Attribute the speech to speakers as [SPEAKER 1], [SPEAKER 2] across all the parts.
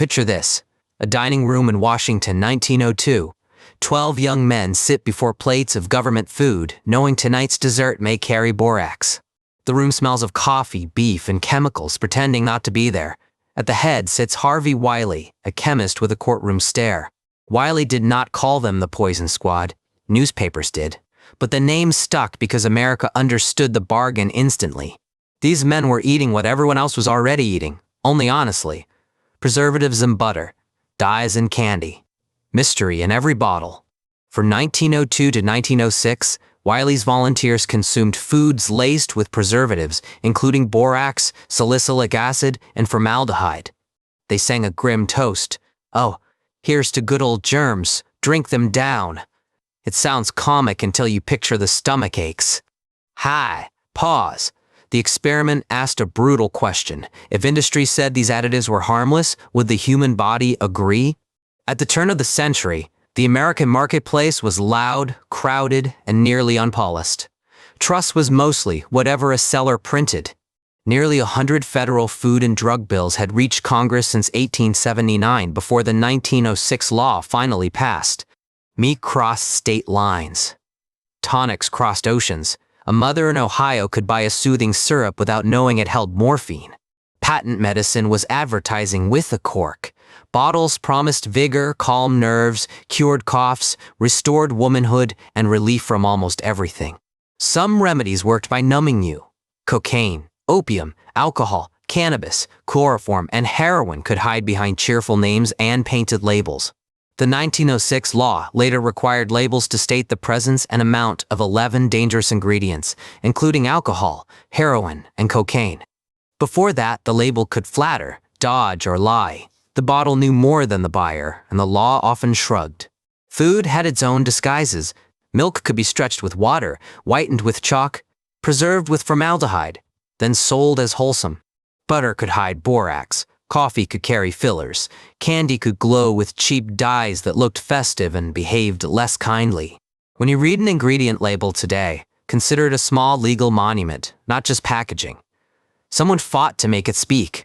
[SPEAKER 1] Picture this: a dining room in Washington, 1902. 12 young men sit before plates of government food, knowing tonight's dessert may carry borax. The room smells of coffee, beef, and chemicals, pretending not to be there. At the head sits Harvey Wiley, a chemist with a courtroom stare. Wiley did not call them the Poison Squad. Newspapers did. But the name stuck because America understood the bargain instantly. These men were eating what everyone else was already eating, only honestly. Preservatives and butter, dyes and candy. Mystery in every bottle. From 1902 to 1906, Wiley's volunteers consumed foods laced with preservatives, including borax, salicylic acid, and formaldehyde. They sang a grim toast. "Oh, here's to good old germs, drink them down." It sounds comic until you picture the stomach aches. Hi, pause. The experiment asked a brutal question. If industry said these additives were harmless, would the human body agree? At the turn of the century, the American marketplace was loud, crowded, and nearly unpolished. Trust was mostly whatever a seller printed. Nearly 100 federal food and drug bills had reached Congress since 1879 before the 1906 law finally passed. Meat crossed state lines. Tonics crossed oceans. A mother in Ohio could buy a soothing syrup without knowing it held morphine. Patent medicine was advertising with a cork. Bottles promised vigor, calmed nerves, cured coughs, restored womanhood, and relief from almost everything. Some remedies worked by numbing you. Cocaine, opium, alcohol, cannabis, chloroform, and heroin could hide behind cheerful names and painted labels. The 1906 law later required labels to state the presence and amount of 11 dangerous ingredients, including alcohol, heroin, and cocaine. Before that, the label could flatter, dodge, or lie. The bottle knew more than the buyer, and the law often shrugged. Food had its own disguises. Milk could be stretched with water, whitened with chalk, preserved with formaldehyde, then sold as wholesome. Butter could hide borax. Coffee could carry fillers. Candy could glow with cheap dyes that looked festive and behaved less kindly. When you read an ingredient label today, consider it a small legal monument, not just packaging. Someone fought to make it speak.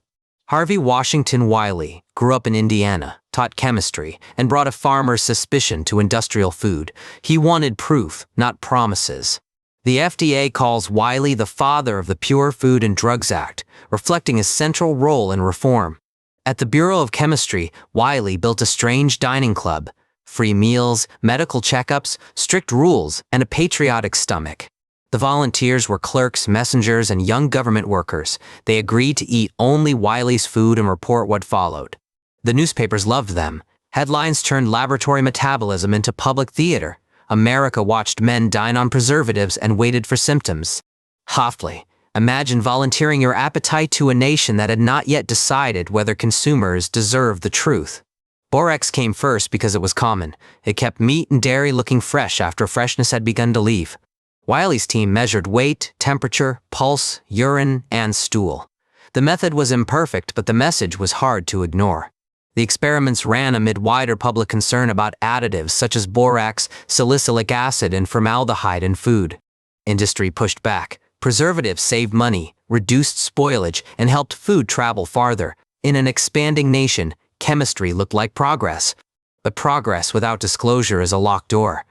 [SPEAKER 1] Harvey Washington Wiley grew up in Indiana, taught chemistry, and brought a farmer's suspicion to industrial food. He wanted proof, not promises. The FDA calls Wiley the father of the Pure Food and Drugs Act, reflecting his central role in reform. At the Bureau of Chemistry, Wiley built a strange dining club: free meals, medical checkups, strict rules, and a patriotic stomach. The volunteers were clerks, messengers, and young government workers. They agreed to eat only Wiley's food and report what followed. The newspapers loved them. Headlines turned laboratory metabolism into public theater. America watched men dine on preservatives and waited for symptoms. Hoffley, imagine volunteering your appetite to a nation that had not yet decided whether consumers deserved the truth. Borax came first because it was common. It kept meat and dairy looking fresh after freshness had begun to leave. Wiley's team measured weight, temperature, pulse, urine, and stool. The method was imperfect, but the message was hard to ignore. The experiments ran amid wider public concern about additives such as borax, salicylic acid, and formaldehyde in food. Industry pushed back. Preservatives saved money, reduced spoilage, and helped food travel farther. In an expanding nation, chemistry looked like progress. But progress without disclosure is a locked door.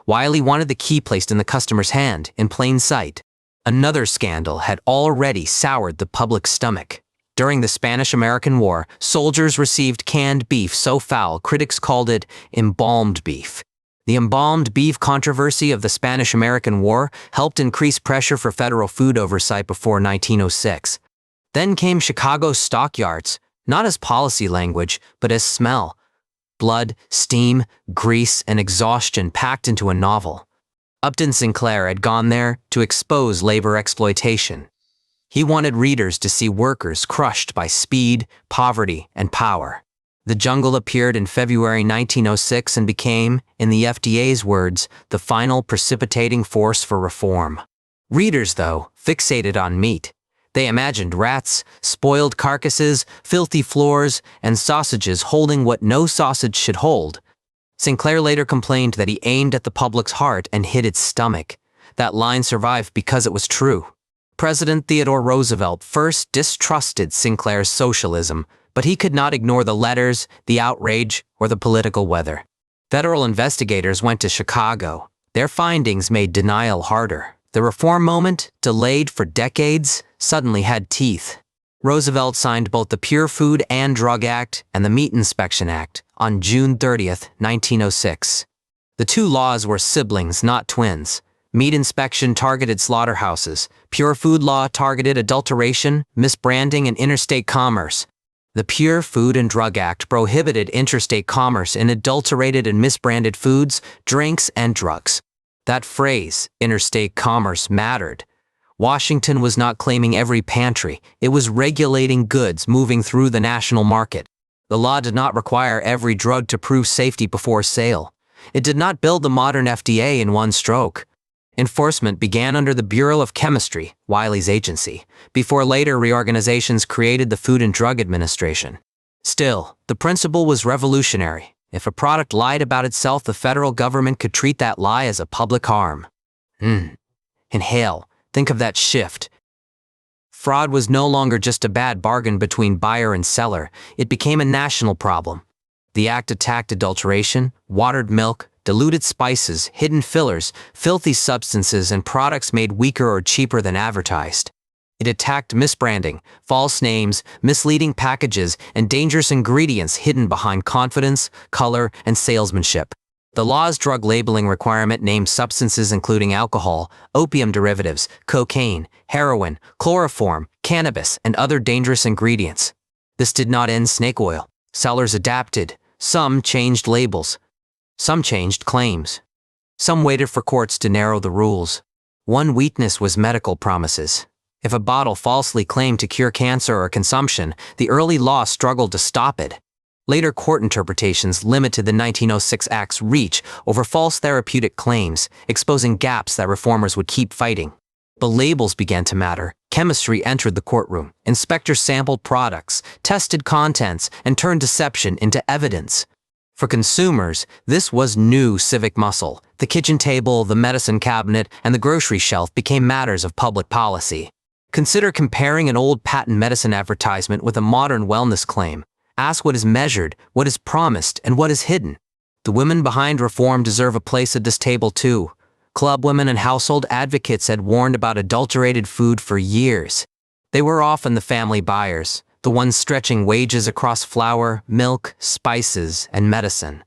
[SPEAKER 1] Wiley wanted the key placed in the customer's hand, in plain sight. Another scandal had already soured the public stomach. During the Spanish-American War, soldiers received canned beef so foul critics called it embalmed beef. The embalmed beef controversy of the Spanish-American War helped increase pressure for federal food oversight before 1906. Then came Chicago's stockyards, not as policy language, but as smell. Blood, steam, grease, and exhaustion packed into a novel. Upton Sinclair had gone there to expose labor exploitation. He wanted readers to see workers crushed by speed, poverty, and power. The Jungle appeared in February 1906 and became, in the FDA's words, the final precipitating force for reform. Readers, though, fixated on meat. They imagined rats, spoiled carcasses, filthy floors, and sausages holding what no sausage should hold. Sinclair later complained that he aimed at the public's heart and hit its stomach. That line survived because it was true. President Theodore Roosevelt first distrusted Sinclair's socialism, but he could not ignore the letters, the outrage, or the political weather. Federal investigators went to Chicago. Their findings made denial harder. The reform moment, delayed for decades, suddenly had teeth. Roosevelt signed both the Pure Food and Drug Act and the Meat Inspection Act on June 30, 1906. The two laws were siblings, not twins. Meat inspection targeted slaughterhouses. Pure Food law targeted adulteration, misbranding, and interstate commerce. The Pure Food and Drug Act prohibited interstate commerce in adulterated and misbranded foods, drinks, and drugs. That phrase, interstate commerce, mattered. Washington was not claiming every pantry. It was regulating goods moving through the national market. The law did not require every drug to prove safety before sale. It did not build the modern FDA in one stroke. Enforcement began under the Bureau of Chemistry, Wiley's agency, before later reorganizations created the Food and Drug Administration. Still, the principle was revolutionary. If a product lied about itself, the federal government could treat that lie as a public harm. Inhale. Think of that shift. Fraud was no longer just a bad bargain between buyer and seller. It became a national problem. The act attacked adulteration, watered milk, diluted spices, hidden fillers, filthy substances, and products made weaker or cheaper than advertised. It attacked misbranding, false names, misleading packages, and dangerous ingredients hidden behind confidence, color, and salesmanship. The law's drug labeling requirement named substances including alcohol, opium derivatives, cocaine, heroin, chloroform, cannabis, and other dangerous ingredients. This did not end snake oil. Sellers adapted. Some changed labels. Some changed claims. Some waited for courts to narrow the rules. One weakness was medical promises. If a bottle falsely claimed to cure cancer or consumption, the early law struggled to stop it. Later court interpretations limited the 1906 Act's reach over false therapeutic claims, exposing gaps that reformers would keep fighting. But labels began to matter. Chemistry entered the courtroom. Inspectors sampled products, tested contents, and turned deception into evidence. For consumers, this was new civic muscle. The kitchen table, the medicine cabinet, and the grocery shelf became matters of public policy. Consider comparing an old patent medicine advertisement with a modern wellness claim. Ask what is measured, what is promised, and what is hidden. The women behind reform deserve a place at this table too. Club women and household advocates had warned about adulterated food for years. They were often the family buyers, the ones stretching wages across flour, milk, spices, and medicine.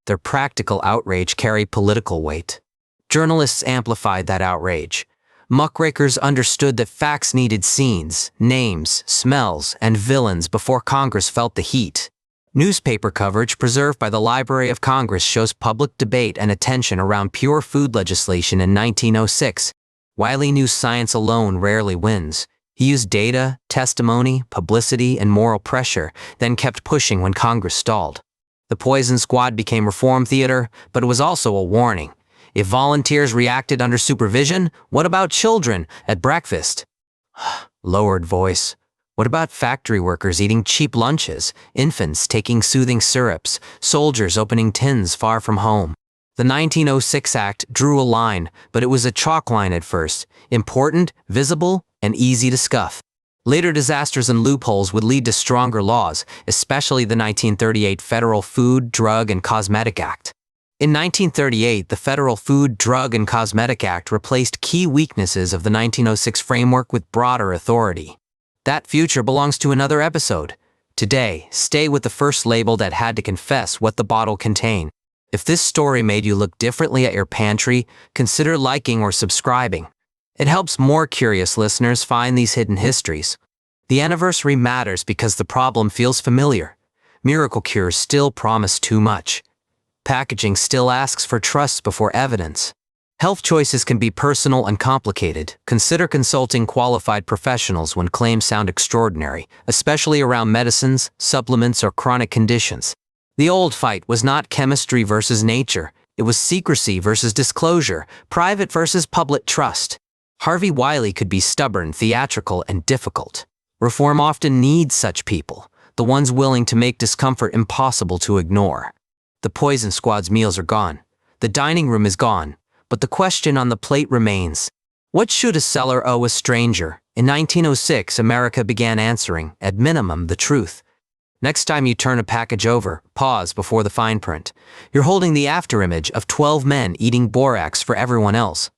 [SPEAKER 1] Their practical outrage carried political weight. Journalists amplified that outrage. Muckrakers understood that facts needed scenes, names, smells, and villains before Congress felt the heat. Newspaper coverage preserved by the Library of Congress shows public debate and attention around pure food legislation in 1906. Wiley knew science alone rarely wins. He used data, testimony, publicity, and moral pressure, then kept pushing when Congress stalled. The Poison Squad became reform theater, but it was also a warning. If volunteers reacted under supervision, what about children at breakfast? Lowered voice. What about factory workers eating cheap lunches, infants taking soothing syrups, soldiers opening tins far from home? The 1906 Act drew a line, but it was a chalk line at first, important, visible, and easy to scuff. Later disasters and loopholes would lead to stronger laws, especially the 1938 Federal Food, Drug, and Cosmetic Act. In 1938, the Federal Food, Drug, and Cosmetic Act replaced key weaknesses of the 1906 framework with broader authority. That future belongs to another episode. Today, stay with the first label that had to confess what the bottle contained. If this story made you look differently at your pantry, consider liking or subscribing. It helps more curious listeners find these hidden histories. The anniversary matters because the problem feels familiar. Miracle cures still promise too much. Packaging still asks for trust before evidence. Health choices can be personal and complicated. Consider consulting qualified professionals when claims sound extraordinary, especially around medicines, supplements, or chronic conditions. The old fight was not chemistry versus nature. It was secrecy versus disclosure, private versus public trust. Harvey Wiley could be stubborn, theatrical, and difficult. Reform often needs such people, the ones willing to make discomfort impossible to ignore. The Poison Squad's meals are gone. The dining room is gone. But the question on the plate remains. What should a seller owe a stranger? In 1906, America began answering, at minimum, the truth. Next time you turn a package over, pause before the fine print. You're holding the afterimage of 12 men eating borax for everyone else.